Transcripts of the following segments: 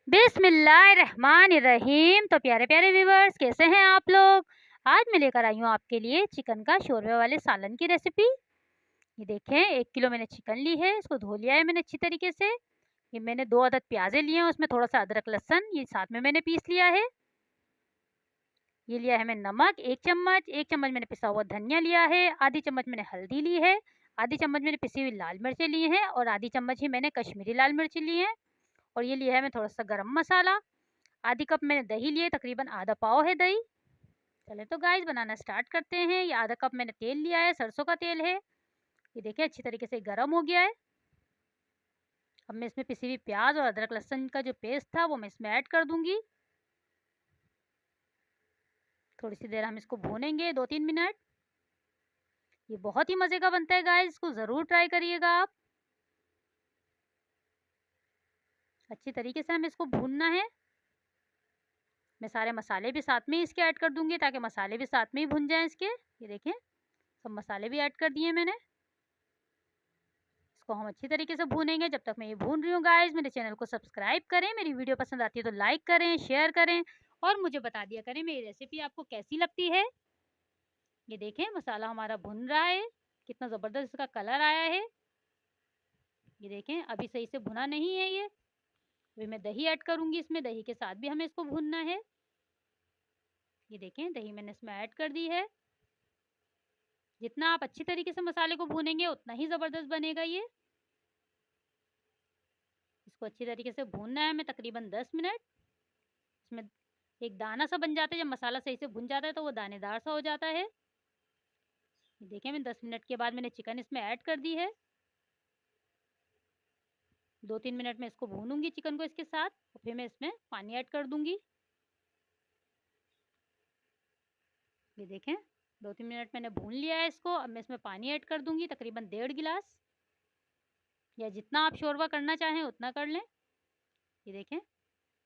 बिस्मिल्लाहिर्रहमानिर्रहीम। तो प्यारे प्यारे व्यूवर्स, कैसे हैं आप लोग। आज मैं लेकर आई हूँ आपके लिए चिकन का शोरबे वाले सालन की रेसिपी। ये देखें, 1 किलो मैंने चिकन ली है, इसको धो लिया है मैंने अच्छी तरीके से। ये मैंने 2 अदद प्याजे लिए हैं, उसमें थोड़ा सा अदरक लहसुन ये साथ में मैंने पीस लिया है। ये लिया है मैंने नमक 1 चम्मच, 1 चम्मच मैंने पिसा हुआ धनिया लिया है, आधी चम्मच मैंने हल्दी ली है, आधी चम्मच मैंने पिसी हुई लाल मिर्चें ली हैं और आधी चम्मच ही मैंने कश्मीरी लाल मिर्ची ली है। और ये लिया है मैं थोड़ा सा गरम मसाला। आधी कप मैंने दही लिए, तकरीबन आधा पाव है दही। चले तो गाइस बनाना स्टार्ट करते हैं। ये आधा कप मैंने तेल लिया है, सरसों का तेल है। ये देखिए अच्छी तरीके से गर्म हो गया है। अब मैं इसमें पिसी हुई प्याज और अदरक लहसुन का जो पेस्ट था वो मैं इसमें ऐड कर दूंगी। थोड़ी सी देर हम इसको भूनेंगे, 2-3 मिनट। ये बहुत ही मज़े का बनता है गाइस, इसको ज़रूर ट्राई करिएगा आप। अच्छी तरीके से हमें इसको भूनना है। मैं सारे मसाले भी साथ में ही इसके ऐड कर दूंगी ताकि मसाले भी साथ में ही भुन जाएं इसके। ये देखें, सब मसाले भी ऐड कर दिए मैंने। इसको हम अच्छी तरीके से भूनेंगे। जब तक मैं ये भून रही हूँ गाइस, मेरे चैनल को सब्सक्राइब करें, मेरी वीडियो पसंद आती है तो लाइक करें, शेयर करें और मुझे बता दिया करें मेरी रेसिपी आपको कैसी लगती है। ये देखें, मसाला हमारा भुन रहा है, कितना ज़बरदस्त इसका कलर आया है। ये देखें, अभी सही से भुना नहीं है ये। अभी मैं दही ऐड करूँगी इसमें, दही के साथ भी हमें इसको भूनना है। ये देखें, दही मैंने इसमें ऐड कर दी है। जितना आप अच्छी तरीके से मसाले को भूनेंगे उतना ही ज़बरदस्त बनेगा ये। इसको अच्छी तरीके से भूनना है हमें तकरीबन 10 मिनट। इसमें एक दाना सा बन जाता है, जब मसाला सही से भुन जाता है तो वो दानेदार सा हो जाता है। देखिए, मैं 10 मिनट के बाद मैंने चिकन इसमें ऐड कर दी है। 2-3 मिनट में इसको भूनूंगी चिकन को इसके साथ और फिर मैं इसमें पानी ऐड कर दूंगी। ये देखें, 2-3 मिनट मैंने भून लिया है इसको। अब मैं इसमें पानी ऐड कर दूंगी, तकरीबन 1.5 गिलास, या जितना आप शोरबा करना चाहें उतना कर लें। ये देखें,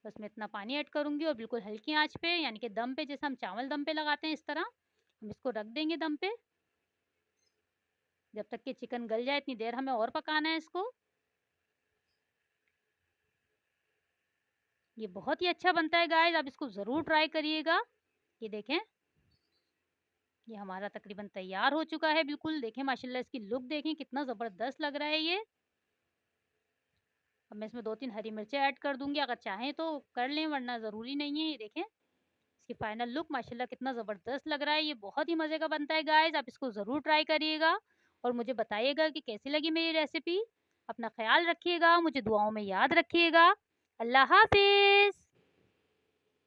बस मैं इतना पानी ऐड करूंगी और बिल्कुल हल्की आंच पे, यानी कि दम पे, जैसे हम चावल दम पे लगाते हैं इस तरह हम इसको रख देंगे दम पे। जब तक कि चिकन गल जाए इतनी देर हमें और पकाना है इसको। ये बहुत ही अच्छा बनता है गाइस, आप इसको ज़रूर ट्राई करिएगा। ये देखें, ये हमारा तकरीबन तैयार हो चुका है बिल्कुल। देखें माशाल्लाह, इसकी लुक देखें कितना ज़बरदस्त लग रहा है ये। अब मैं इसमें 2-3 हरी मिर्चें ऐड कर दूंगी, अगर चाहें तो कर लें वरना ज़रूरी नहीं है। ये देखें, इसकी फाइनल लुक माशाल्लाह कितना ज़बरदस्त लग रहा है। ये बहुत ही मज़े का बनता है गाइस, आप इसको ज़रूर ट्राई करिएगा और मुझे बताइएगा कि कैसी लगी मेरी रेसिपी। अपना ख्याल रखिएगा, मुझे दुआओं में याद रखिएगा। अल्लाह हाफिज़।